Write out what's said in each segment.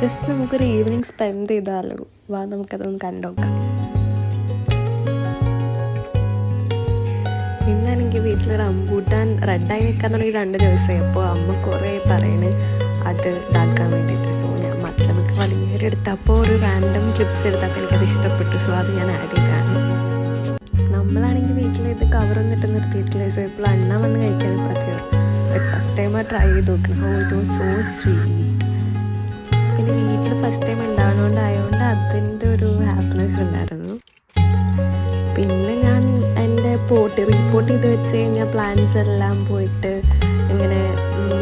Just നമുക്കൊരു evening spend ചെയ്താലോ? വാ നമുക്കതൊന്ന് കണ്ടുനോക്കാം. ഇന്നാണെങ്കിൽ വീട്ടിൽ റംബൂട്ടാൻ റെഡായി നിൽക്കാൻ തുടങ്ങി 2 ദിവസമായി. അപ്പോൾ അമ്മ കുറേ പറയണ് അത് ഇതാക്കാൻ വേണ്ടിയിട്ട്. സോ ഞാൻ മക്കളൊക്കെ വലിയൊരു എടുത്തപ്പോൾ ഒരു റാൻഡം ക്ലിപ്സ് എടുത്തപ്പോൾ എനിക്കത് ഇഷ്ടപ്പെട്ടു. സോ അത് ഞാൻ ആഡ് ചെയ്താണ്. നമ്മളാണെങ്കിൽ വീട്ടിൽ ഇത് കവറൊന്നും ഇട്ട് നിർത്തിയിട്ടില്ല. സോ ഇപ്പോൾ അണ്ണ വന്ന് കഴിക്കാനും പറ്റിയത്. ബട്ട് ഫസ്റ്റ് ടൈം ആ ട്രൈ ചെയ്ത് നോക്കണം. It was so sweet. പിന്നെ വീട്ടിൽ ഫസ്റ്റ് ടൈം ഉണ്ടാകുന്നതുകൊണ്ടായതുകൊണ്ട് അതിൻ്റെ ഒരു ഹാപ്പിനെസ് ഉണ്ടായിരുന്നു. പിന്നെ ഞാൻ എൻ്റെ റീപോർട്ട് ചെയ്ത് വെച്ച് കഴിഞ്ഞാൽ പ്ലാന്റ്സ് എല്ലാം പോയിട്ട് ഇങ്ങനെ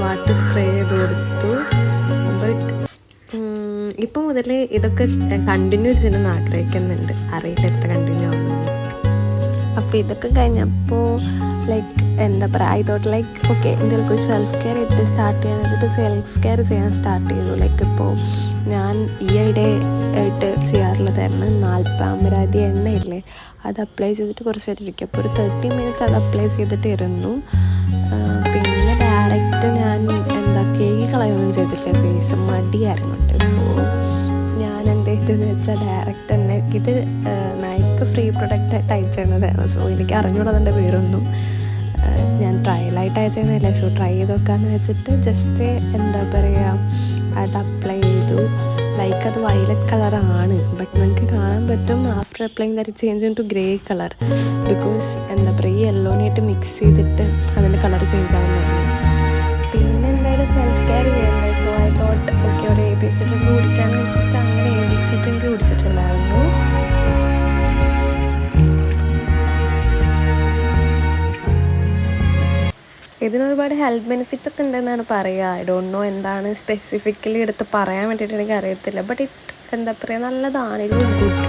വാട്ടർ സ്പ്രേ ചെയ്ത് കൊടുത്തു. ബട്ട് ഇപ്പം മുതൽ ഇതൊക്കെ കണ്ടിന്യൂ ചെയ്യണമെന്ന് ആഗ്രഹിക്കുന്നുണ്ട്. അറിയില്ല എത്ര കണ്ടിന്യൂ ആവുന്നുണ്ട്. അപ്പോൾ ഇതൊക്കെ കഴിഞ്ഞപ്പോൾ ലൈക്ക് എന്താ പറയുക, ഐ തോട്ട് ലൈക്ക് ഓക്കെ എന്തെങ്കിലും ഒരു സെൽഫ് കെയർ ചെയ്തിട്ട് സ്റ്റാർട്ട് ചെയ്യാൻ വെച്ചിട്ട് സെൽഫ് കെയർ ചെയ്യാൻ സ്റ്റാർട്ട് ചെയ്തു. ലൈക്ക് ഇപ്പോൾ ഞാൻ ഈയിടെ ആയിട്ട് ചെയ്യാറുള്ളതായിരുന്നു നാൽപ്പാമരാതി എണ്ണയില്ലേ, അത് അപ്ലൈ ചെയ്തിട്ട് കുറച്ച് നേരം ഇരിക്കും. അപ്പോൾ ഒരു 30 മിനിറ്റ്സ് അത് അപ്ലൈ ചെയ്തിട്ട് ഇരുന്നു. പിന്നെ ഡയറക്റ്റ് ഞാൻ കഴുകി കളയൊന്നും ചെയ്തിട്ടില്ല. ഫേസ് മടിയായിരുന്നുണ്ട്. സോ ഞാൻ എന്ത് ചെയ്തെന്ന് വെച്ചാൽ ഡയറക്റ്റ് തന്നെ ഇത് നൈക്ക് ഫ്രീ പ്രൊഡക്റ്റായിട്ട് അയച്ചിരുന്നതാണ്. സോ എനിക്ക് അറിഞ്ഞുകൂടാതിൻ്റെ പേരൊന്നും. ഞാൻ ട്രയലായിട്ട് അയച്ചിരുന്നില്ല. സോ ട്രൈ ചെയ്ത് നോക്കാമെന്ന് വെച്ചിട്ട് ജസ്റ്റ് എന്താ പറയുക അത് അപ്ലൈ ചെയ്തു. ലൈക്ക് അത് വയലറ്റ് കളറാണ്, ബട്ട് നമുക്ക് കാണാൻ പറ്റും after applying that change into grey colour. Because എന്താ പറയുക ഈ യെല്ലോനായിട്ട് മിക്സ് ചെയ്തിട്ട് അതിൻ്റെ കളർ ചേഞ്ച് ആവുന്നതാണ്. പിന്നെ എന്തായാലും സെൽഫ് കെയർ ചെയ്യണ്ടേ. സോ ഐ തോട്ട് ഓക്കെ ഒരു ABC ഡ്രിങ്ക് കുടിക്കാമെന്ന് വെച്ചിട്ട് അങ്ങനെ ABC ഡ്രിങ്ക് കുടിച്ചിട്ടുണ്ടായിരുന്നു. ഇതിനൊരുപാട് ഹെൽത്ത് ബെനിഫിറ്റ്സ് ഒക്കെ ഉണ്ടെന്നാണ് പറയുക. ഐ ഡോണ്ട് നോ എന്താണ് സ്പെസിഫിക്കലി എടുത്ത് പറയാൻ വേണ്ടിയിട്ട് എനിക്ക് അറിയത്തില്ല. ബട്ട് എന്താ പറയുക നല്ലതാണ്. It was good.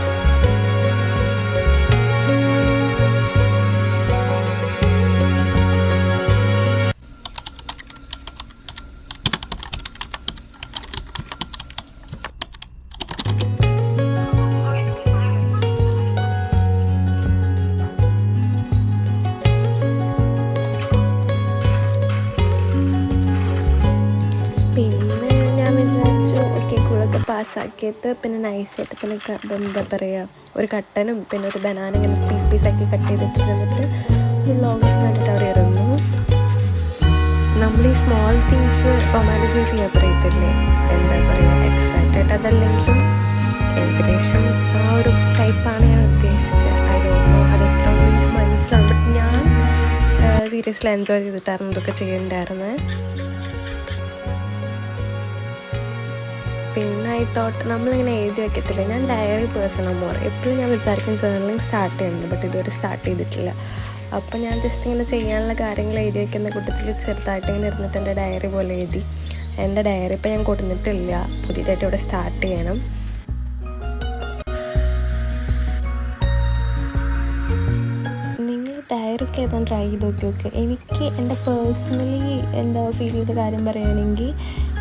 പിന്നെ ഞാൻ വിചാരിച്ചു ഓക്കെ കൂളൊക്കെ പാസ്സാക്കിയിട്ട് പിന്നെ നൈസായിട്ട് പിന്നെ എന്താ പറയുക ഒരു കട്ടനും പിന്നെ ഒരു ബനാന ഇങ്ങനെ പീസാക്കി കട്ട് ചെയ്തിട്ടിരുന്നിട്ട് ഒരു വ്ളോഗ് കണ്ടിട്ട് അവിടെ ഇരുന്നു. നമ്മൾ ഈ സ്മോൾ തിങ്സ് റൊമാൻറ്റിസൈസ് ചെയ്യാൻ പറയത്തില്ലേ, എന്താ പറയുക എക്സാക്റ്റായിട്ട് അതല്ലെങ്കിലും ഏകദേശം ആ ഒരു ടൈപ്പാണ് ഞാൻ ഉദ്ദേശിച്ചത്. ഐ ഡോണ്ട് നോ അത് എത്ര എനിക്ക് മനസ്സിലാവും. ബട്ട് ഞാൻ സീരിയസ്ലി എൻജോയ് ചെയ്തിട്ടായിരുന്നു ഇതൊക്കെ ചെയ്യണ്ടായിരുന്നത്. പിന്നെ ഐ തോട്ട് നമ്മളിങ്ങനെ എഴുതി വയ്ക്കത്തില്ല. ഞാൻ ഡയറി പേഴ്സണൽ മോർ എപ്പോഴും ഞാൻ വിചാരിക്കും ജേർണലിങ് സ്റ്റാർട്ട് ചെയ്യുന്നുണ്ട്, ബട്ട് ഇതുവരെ സ്റ്റാർട്ട് ചെയ്തിട്ടില്ല. അപ്പോൾ ഞാൻ ജസ്റ്റ് ഇങ്ങനെ ചെയ്യാനുള്ള കാര്യങ്ങൾ എഴുതി വയ്ക്കുന്ന കൂട്ടത്തിൽ ചെറുതായിട്ട് ഇങ്ങനെ ഇരുന്നിട്ട് എൻ്റെ ഡയറി പോലെ എഴുതി. എൻ്റെ ഡയറി ഇപ്പോൾ ഞാൻ കൊടുത്തിട്ടില്ല, പുതിയതായിട്ട് ഇവിടെ സ്റ്റാർട്ട് ചെയ്യണം. ഡയറൊക്കെ ഏതാണ്ട് ട്രൈ ചെയ്ത് നോക്കി. എനിക്ക് എൻ്റെ പേഴ്സണലി എന്താ ഫീൽ ചെയ്ത കാര്യം പറയുകയാണെങ്കിൽ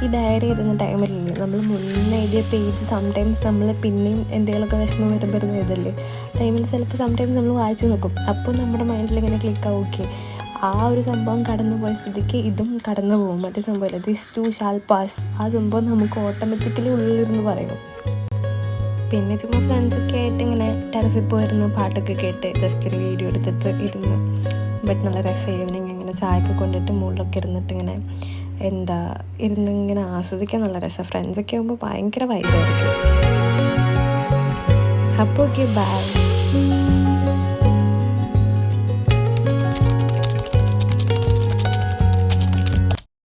ഈ ഡയറി എഴുതുന്ന ടൈമിലില്ലേ നമ്മൾ മുന്നേ എഴുതിയ പേജ് സംടൈംസ് നമ്മൾ പിന്നെയും എന്തെങ്കിലുമൊക്കെ വിഷമം വരുമ്പോൾ എഴുതല്ലേ ടൈമിൽ ചിലപ്പോൾ സംടൈംസ് നമ്മൾ വായിച്ചു നോക്കും. അപ്പോൾ നമ്മുടെ മൈൻഡിൽ ഇങ്ങനെ ക്ലിക്കാവും ഓക്കെ ആ ഒരു സംഭവം കടന്നു പോയ സ്ഥിതിക്ക് ഇതും കടന്നു പോകും. മറ്റേ സംഭവമില്ല ദിസ് ടു ഷാൽ പാസ്, ആ സംഭവം നമുക്ക് ഓട്ടോമാറ്റിക്കലി ഉള്ളിലിരുന്ന് പറയും. പിന്നെ ചുമ്മാ ഫ്രണ്ട്സൊക്കെ ആയിട്ട് ഇങ്ങനെ ടെറസിൽ പോയിരുന്ന് പാട്ടൊക്കെ കേട്ട് ജസ്റ്റ് ഒരു വീഡിയോ എടുത്തിട്ട് ഇരുന്നു. ബട്ട് നല്ല രസം ഈവനിങ് ഇങ്ങനെ ചായയൊക്കെ കൊണ്ടിട്ട് മുകളിലൊക്കെ ഇരുന്നിട്ട് ഇങ്ങനെ എന്താ ഇരുന്നിങ്ങനെ ആസ്വദിക്കാൻ നല്ല രസം. ഫ്രണ്ട്സൊക്കെ ആകുമ്പോൾ ഭയങ്കര വൈബായിരിക്കും. അപ്പോൾ ഓക്കെ ബൈ.